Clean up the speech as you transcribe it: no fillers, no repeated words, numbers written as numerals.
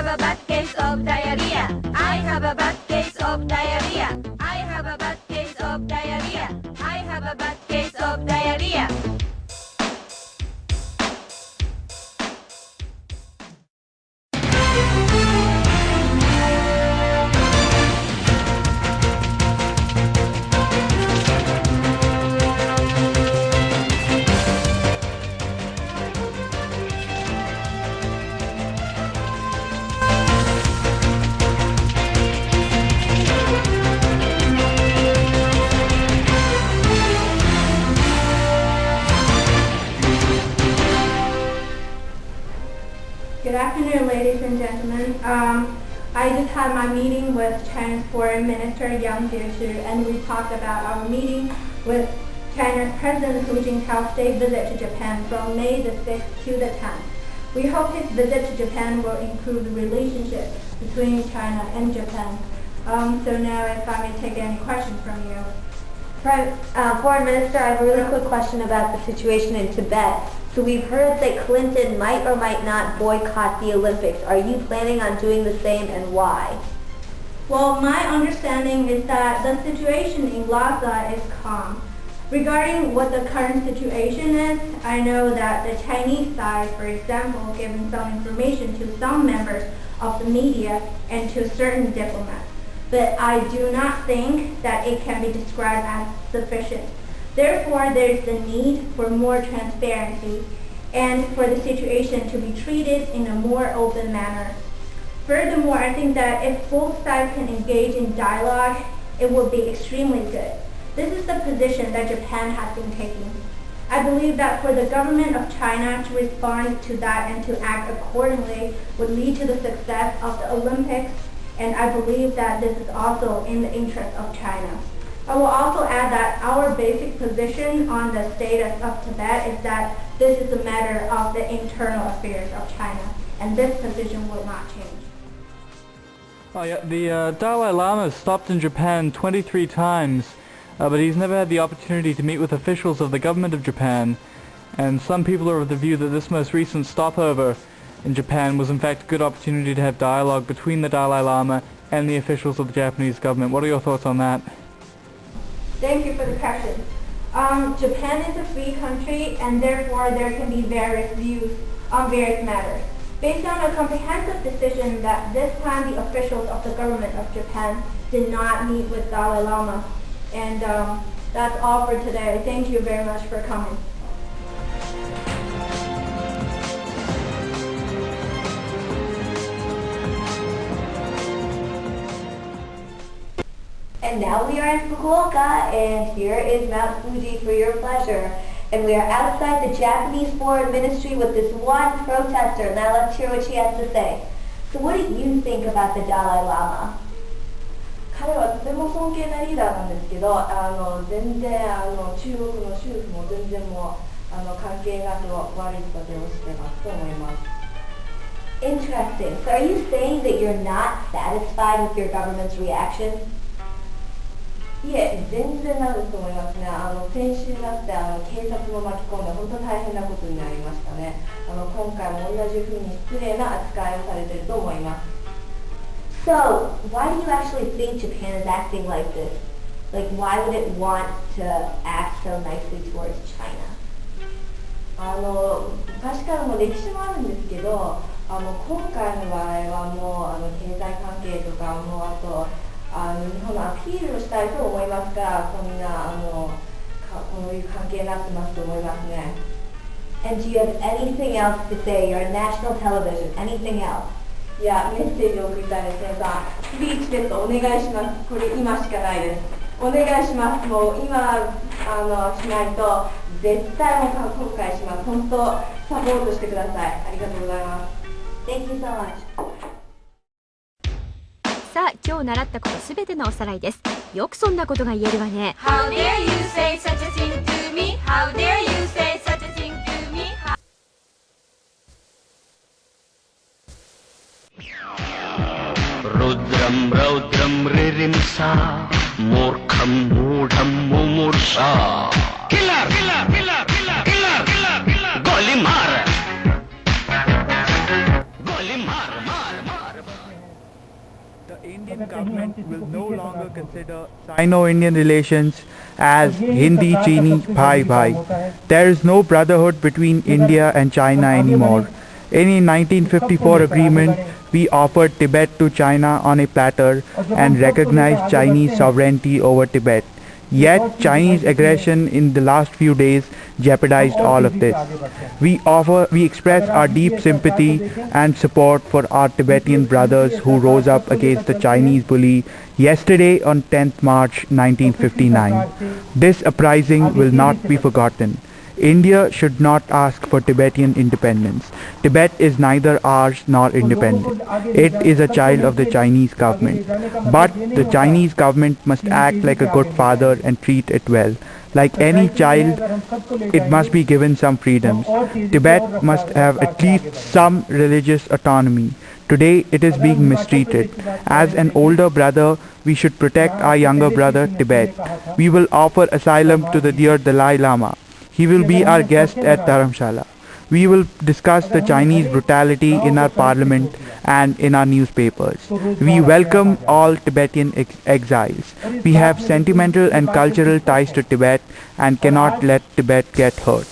have a bad case of diarrhea. I have a bad case of diarrhea. I have a bad case of diarrhea. I have a bad case of diarrhea. Good afternoon, ladies and gentlemen. I just had my meeting with China's Foreign Minister Yang Jiechi, and we talked about our meeting with China's President Hu Jintao's state visit to Japan from May the 6th to the 10th. We hope his visit to Japan will improve the relationship between China and Japan. So now if I may take any questions from you. Foreign Minister, I have a really quick question about the situation in Tibet. So we've heard that Clinton might or might not boycott the Olympics. Are you planning on doing the same, and why? Well, my understanding is that the situation in Lhasa is calm. Regarding what the current situation is, I know that the Chinese side, for example, given some information to some members of the media and to certain diplomats. But I do not think that it can be described as sufficient. Therefore, there is the need for more transparency and for the situation to be treated in a more open manner. Furthermore, I think that if both sides can engage in dialogue, it will be extremely good. This is the position that Japan has been taking. I believe that for the government of China to respond to that and to act accordingly would lead to the success of the Olympics, and I believe that this is also in the interest of China. I will also add that our basic position on the status of Tibet is that this is a matter of the internal affairs of China, and this position will not change. Oh yeah, the Dalai Lama has stopped in Japan 23 times, but he's never had the opportunity to meet with officials of the government of Japan, and some people are of the view that this most recent stopover in Japan was in fact a good opportunity to have dialogue between the Dalai Lama and the officials of the Japanese government. What are your thoughts on that? Thank you for the question. Japan is a free country, and therefore there can be various views on various matters. Based on a comprehensive decision that this time the officials of the government of Japan did not meet with Dalai Lama. And that's all for today. Thank you very much for coming. And now we are in Fukuoka, and here is Mount Fuji for your pleasure. And we are outside the Japanese Foreign Ministry with this one protester. Now let's hear what she has to say. So what do you think about the Dalai Lama? 彼はとても尊敬なリーダーなんですけど、全然中国の宗教も全然も関係なく悪いことをしてますと思います。 Interesting. So are you saying that you're not satisfied with your government's reaction? いえ、全然なると思いますね。先週になって警察も巻き込んで本当大変なことになりましたね。今回も同じふうに失礼な扱いをされていると思います。 So, why do you actually think Japan is acting like this? Like, why would it want to act so nicely towards China? 昔からも歴史もあるんですけど、今回の場合はもう経済関係とかもあと日本のアピールをしたいと思いますから、みんなこういう関係になってますと思いますね。And do you have anything else to say? You're on national television. Anything else? いや、メッセージを送りたいですね。スピーチです。お願いします。これ今しかないです。お願いします。もう今しないと絶対もう後悔します。本当サポートしてください。ありがとうございます。Thank you so much. さあ、今日習ったことすべてのおさらいです。よくそんなことが言えるわね。 How dare you say such a thing to me? How dare you say such a thing to me? Rudram Raudram Ririmsa Murkham Mudham Mumursa Killer! Killer! Killer! Killer! Killer! Killer! Killer! Goli maar! Goli maar! Maar! Maar! The Indian government will no longer consider Sino-Indian relations as Hindi Chini Bhai Bhai. There is no brotherhood between India and China anymore. In a 1954 agreement, we offered Tibet to China on a platter and recognized Chinese sovereignty over Tibet. Yet Chinese aggression in the last few days jeopardized all of this. We express our deep sympathy and support for our Tibetan brothers who rose up against the Chinese bully yesterday on 10th March 1959. This uprising will not be forgotten. India should not ask for Tibetan independence. Tibet is neither ours nor independent. It is a child of the Chinese government. But the Chinese government must act like a good father and treat it well. Like any child, it must be given some freedoms. Tibet must have at least some religious autonomy. Today it is being mistreated. As an older brother, we should protect our younger brother Tibet. We will offer asylum to the dear Dalai Lama. He will be our guest at Dharamshala. We will discuss the Chinese brutality in our parliament and in our newspapers. We welcome all Tibetan exiles. We have sentimental and cultural ties to Tibet and cannot let Tibet get hurt.